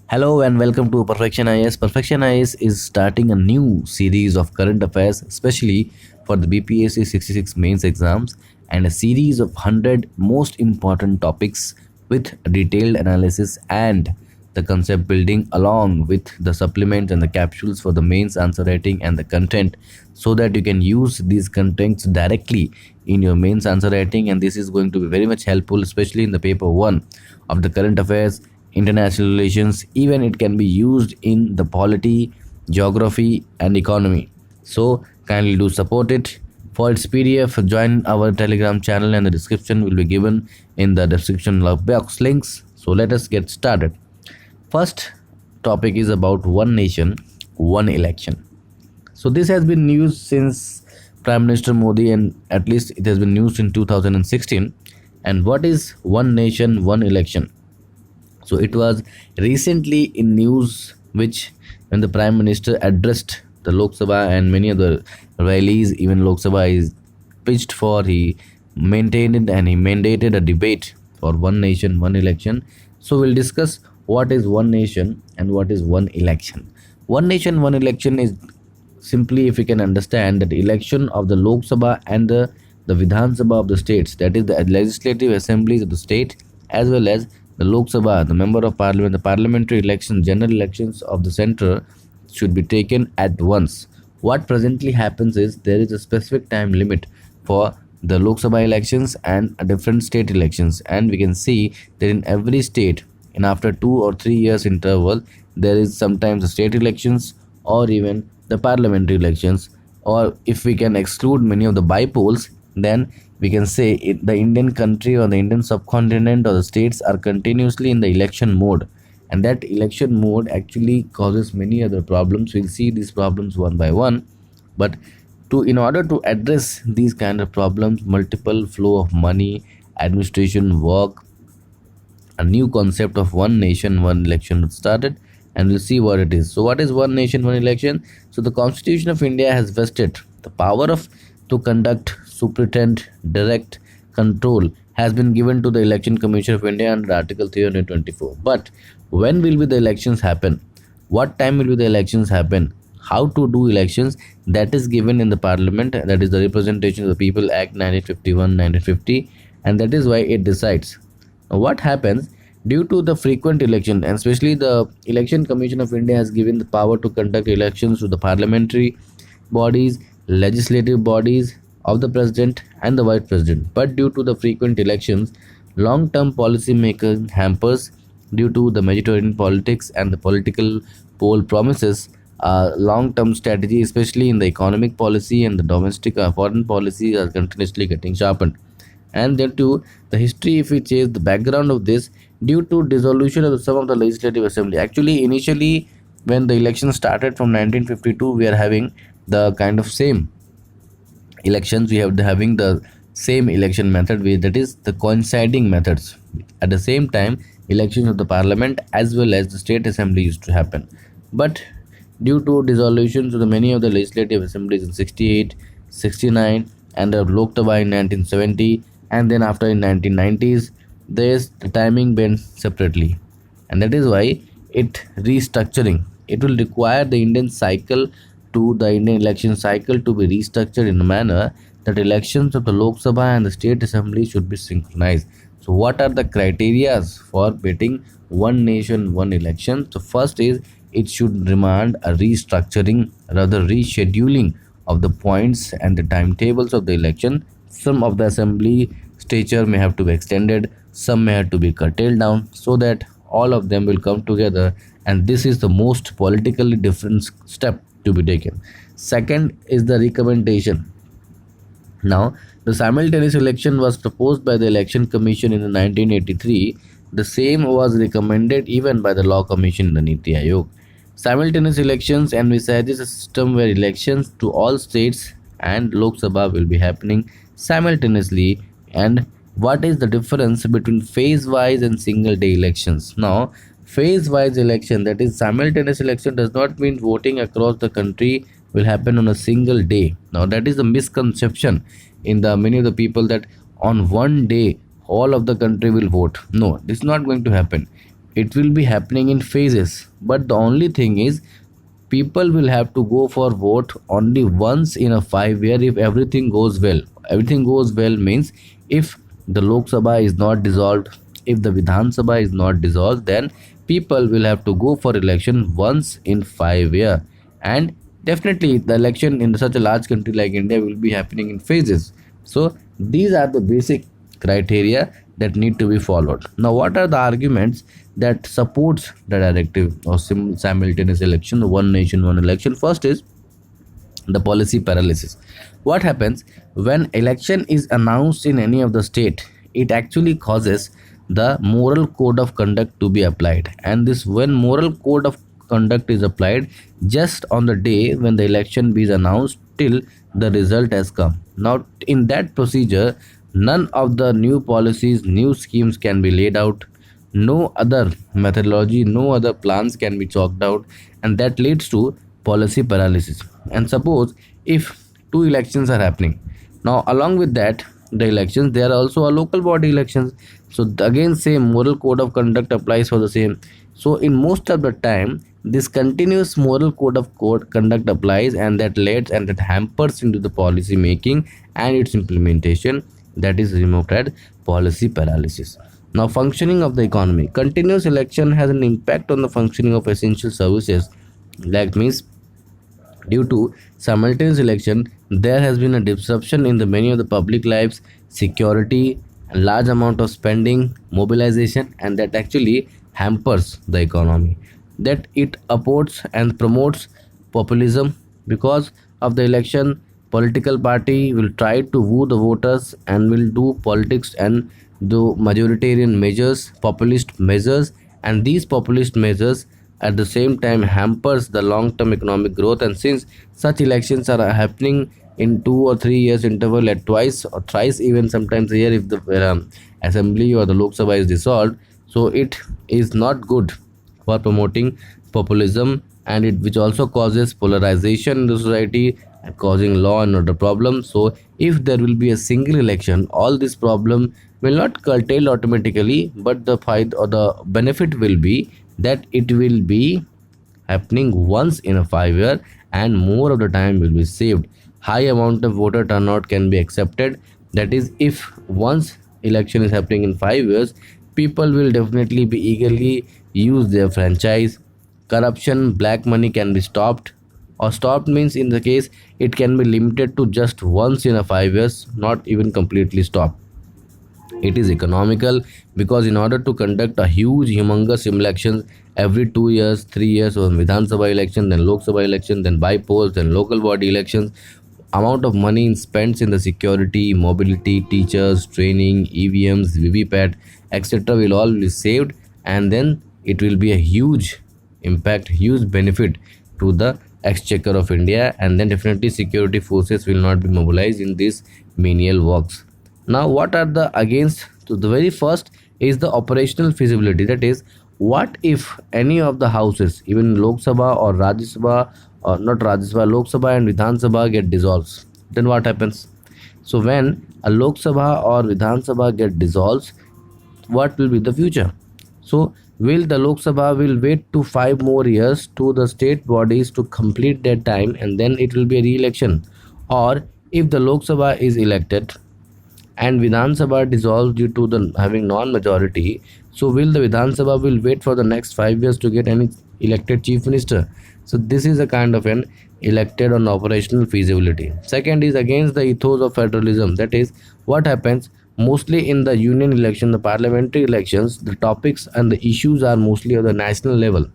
Hello and welcome to Perfection IS. Perfection IS is starting a new series of current affairs, especially for the BPSC 66 mains exams, and a series of 100 most important topics with detailed analysis and the concept building, along with the supplements and the capsules for the mains answer writing and the content, so that you can use these contents directly in your mains answer writing. And this is going to be very much helpful, especially in the paper 1 of the current affairs, international relations. Even it can be used in the polity, geography and economy. So kindly do support it. For its PDF, join our Telegram channel, and the description will be given in the description box links. So let us get started. First topic is about one nation, one election. So this has been used since Prime Minister Modi, and at least it has been used in 2016. And what is one nation, one election? So it was recently in news, which when the Prime Minister addressed the Lok Sabha and many other rallies, even Lok Sabha is pitched for, he maintained it and he mandated a debate for one nation, one election. So we'll discuss what is one nation and what is one election. One nation, one election is simply, if you can understand, that election of the Lok Sabha and the Vidhan Sabha of the states, that is the legislative assemblies of the state, as well as the Lok Sabha, the member of parliament, the parliamentary elections, general elections of the center should be taken at once. What presently happens is there is a specific time limit for the Lok Sabha elections and different state elections, and we can see that in every state, and after 2 or 3 years interval, there is sometimes the state elections or even the parliamentary elections. Or if we can exclude many of the bipoles, then we can say the Indian country or the Indian subcontinent or the states are continuously in the election mode, and that election mode actually causes many other problems. We'll see these problems one by one, but to in order to address these kind of problems, multiple flow of money, administration work, a new concept of one nation, one election was started, and we'll see what it is. So what is one nation, one election? So the Constitution of India has vested the power of to conduct, superintend, direct, control has been given to the Election Commission of India under Article 324. But when will be the elections happen? What time will be the elections happen? How to do elections? That is given in the Parliament, that is the Representation of the People Act 1951, 1950, and that is why it decides. Now, what happens due to the frequent election, and especially the Election Commission of India has given the power to conduct elections to the parliamentary bodies, legislative bodies of the president and the vice president. But due to the frequent elections, long-term policy making hampers due to the majoritarian politics and the political poll promises. Long-term strategy, especially in the economic policy and the domestic foreign policy, are continuously getting sharpened. And then too, the history, if we chase the background of this, due to dissolution of some of the legislative assembly. Actually, initially when the election started from 1952, we are having the kind of same elections. We have having the same election method, that is the coinciding methods. At the same time, elections of the parliament as well as the state assembly used to happen. But due to dissolution of the many of the legislative assemblies in 68, 69, and the Lok Sabha in 1970, and then after in 1990s, there's the timing bent separately, and that is why it restructuring. It will require the Indian cycle to the Indian election cycle to be restructured in a manner that elections of the Lok Sabha and the state assembly should be synchronized. So what are the criteria for getting one nation, one election? So first is it should demand a restructuring, rather rescheduling of the points and the timetables of the election. Some of the assembly stature may have to be extended, some may have to be curtailed down, so that all of them will come together, and this is the most politically different step to be taken. Second is the recommendation. Now, the simultaneous election was proposed by the Election Commission in 1983. The same was recommended even by the Law Commission in the Niti Aayog. Simultaneous elections envisages a system where elections to all states and Lok Sabha will be happening simultaneously. And what is the difference between phase wise and single day elections? Now, phase wise election, that is simultaneous election, does not mean voting across the country will happen on a single day. Now, that is a misconception in the many of the people, that on one day all of the country will vote. No, this is not going to happen. it will be happening in phases, but the only thing is people will have to go for vote only once in a 5 year if everything goes well. Everything goes well means if the Lok Sabha is not dissolved, if the Vidhan Sabha is not dissolved, then people will have to go for election once in 5 year. And definitely the election in such a large country like India will be happening in phases. So these are the basic criteria that need to be followed. Now, what are the arguments that supports the directive of simultaneous election, one nation, one election? First is the policy paralysis. What happens when election is announced in any of the state? It actually causes the moral code of conduct to be applied, and this when moral code of conduct is applied just on the day when the election is announced till the result has come. Now, in that procedure, none of the new policies, new schemes can be laid out. No other methodology, no other plans can be chalked out, and that leads to policy paralysis. And suppose if two elections are happening, now along with that, the elections, there are also a local body elections. So again, same moral code of conduct applies for the same. So in most of the time, this continuous moral code conduct applies, and that leads and that hampers into the policy making and its implementation. That is removed as policy paralysis. Now, functioning of the economy. Continuous election has an impact on the functioning of essential services. Like means due to simultaneous election, there has been a disruption in the many of the public lives, security, and large amount of spending, mobilization, and that actually hampers the economy. That it upports and promotes populism. Because of the election, political party will try to woo the voters and will do politics and do majoritarian measures, populist measures, and these populist measures at the same time hampers the long-term economic growth. And since such elections are happening in 2 or 3 years interval at twice or thrice, even sometimes a year if the assembly or the Lok Sabha is dissolved, so it is not good for promoting populism, and it which also causes polarization in the society, causing law and order problems. So if there will be a single election, all this problem will not curtail automatically, but the fight or the benefit will be that it will be happening once in a 5 year, and more of the time will be saved. High amount of voter turnout can be accepted. That is, if once election is happening in 5 years, people will definitely be eagerly use their franchise. Corruption, black money can be stopped, or stopped means in the case it can be limited to just once in a 5 years, not even completely stopped. It is economical because in order to conduct a huge, humongous elections every 2 years, 3 years, or Vidhan Sabha election, then Lok Sabha election, then by-polls, then local body elections, amount of money spent in the security, mobility, teachers, training, EVMs, VVPAT, etc. will all be saved, and then it will be a huge impact, huge benefit to the exchequer of India, and then definitely security forces will not be mobilized in these menial works. Now, what are the against? So the very first is the operational feasibility. That is, what if any of the houses, even Lok Sabha or Rajya Sabha, or not Rajya Sabha, Lok Sabha and Vidhan Sabha get dissolved? Then what happens? So when a Lok Sabha or Vidhan Sabha get dissolved, what will be the future? So will the Lok Sabha will wait to 5 more years to the state bodies to complete their time, and then it will be a re-election? Or if the Lok Sabha is elected and Vidhan Sabha dissolved due to the having non-majority, so will the Vidhan Sabha will wait for the next 5 years to get any elected chief minister? So this is a kind of an elected on operational feasibility. Second is against the ethos of federalism. That is, what happens mostly in the union election, the parliamentary elections, the topics and the issues are mostly of the national level,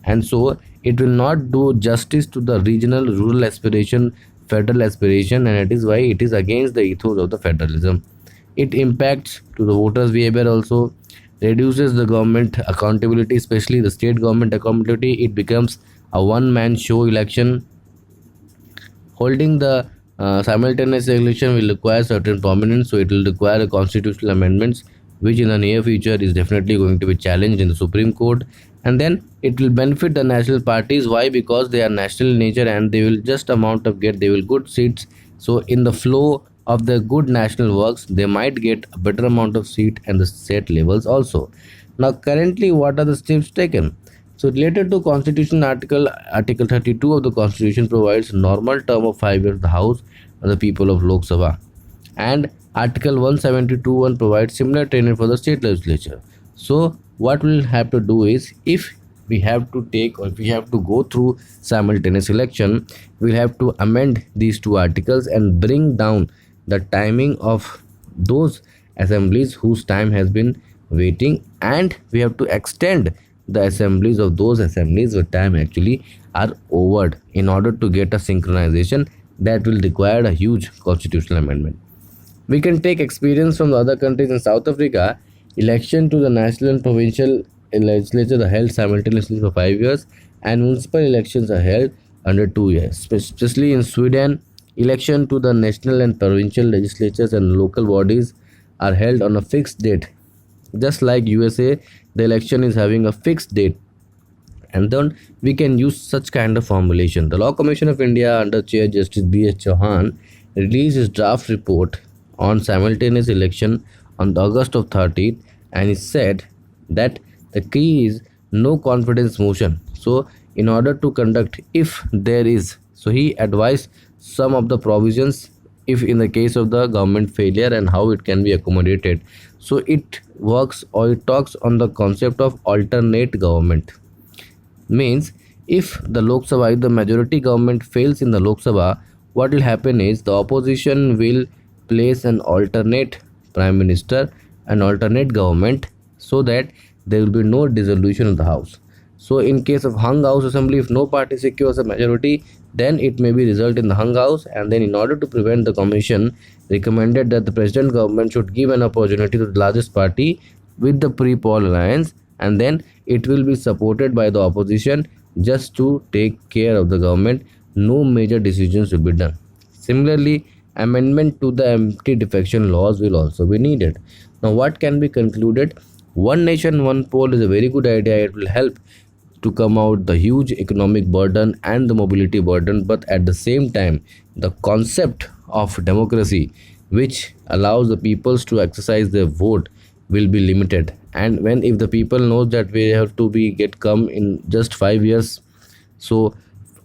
and so it will not do justice to the regional, rural aspiration, federal aspiration, and it is why it is against the ethos of the federalism. It impacts to the voters behavior also, reduces the government accountability, especially the state government accountability. It becomes a one man show election. Holding the simultaneous election will require certain prominence, so it will require constitutional amendments, which in the near future is definitely going to be challenged in the Supreme Court. And then it will benefit the national parties. Why? Because they are national in nature, and they will just amount of get, they will good seats. So in the flow of the good national works, they might get a better amount of seat and the state levels also. Now, currently, what are the steps taken? So, related to Constitution Article 32 of the Constitution provides normal term of 5 years the House and the people of Lok Sabha, and Article 172(1) provides similar training for the state legislature. So, what we'll have to do is, if we have to take or if we have to go through simultaneous election, we'll have to amend these two articles and bring down the timing of those assemblies whose time has been waiting, and we have to extend the assemblies of those assemblies where time actually are over in order to get a synchronization that will require a huge constitutional amendment. We can take experience from the other countries. In South Africa, election to the national and provincial legislature are held simultaneously for 5 years, and municipal elections are held under 2 years. Especially in Sweden, election to the national and provincial legislatures and local bodies are held on a fixed date. Just like USA, the election is having a fixed date, and then we can use such kind of formulation. The Law Commission of India under Chair Justice B.S. Chauhan released his draft report on simultaneous election on August of 30th, and he said that the key is no confidence motion. So in order to conduct, if there is, so he advised some of the provisions if in the case of the government failure and how it can be accommodated. So it works or it talks on the concept of alternate government. Means if the Lok Sabha, if the majority government fails in the Lok Sabha, what will happen is the opposition will place an alternate prime minister, an alternate government, so that there will be no dissolution of the house. So in case of hung house assembly, if no party secures a majority, then it may be result in the hung house. And then in order to prevent, the commission recommended that the president government should give an opportunity to the largest party with the pre-poll alliance, and then it will be supported by the opposition just to take care of the government. No major decisions will be done. Similarly, amendment to the empty defection laws will also be needed. Now, what can be concluded? One nation, one poll is a very good idea. It will help to come out the huge economic burden and the mobility burden, but at the same time, the concept of democracy, which allows the peoples to exercise their vote, will be limited. And when if the people knows that we have to be get come in just 5 years, so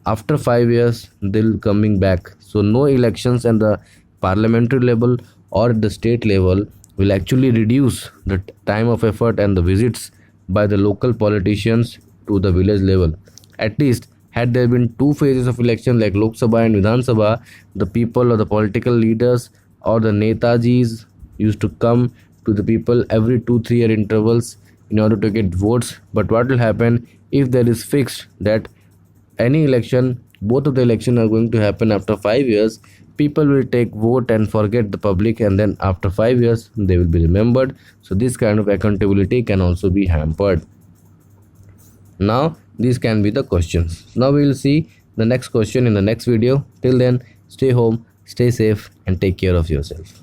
after 5 years they'll coming back, so no elections and the parliamentary level or the state level will actually reduce the time of effort and the visits by the local politicians to the village level. At least had there been two phases of election like Lok Sabha and Vidhan Sabha, the people or the political leaders or the Netajis used to come to the people every 2-3 year intervals in order to get votes. But what will happen if there is fixed that any election, both of the election are going to happen after 5 years? People will take vote and forget the public, and then after 5 years they will be remembered. So this kind of accountability can also be hampered. Now these can be the questions. Now we will see the next question in the next video. Till then, stay home, stay safe, and take care of yourself.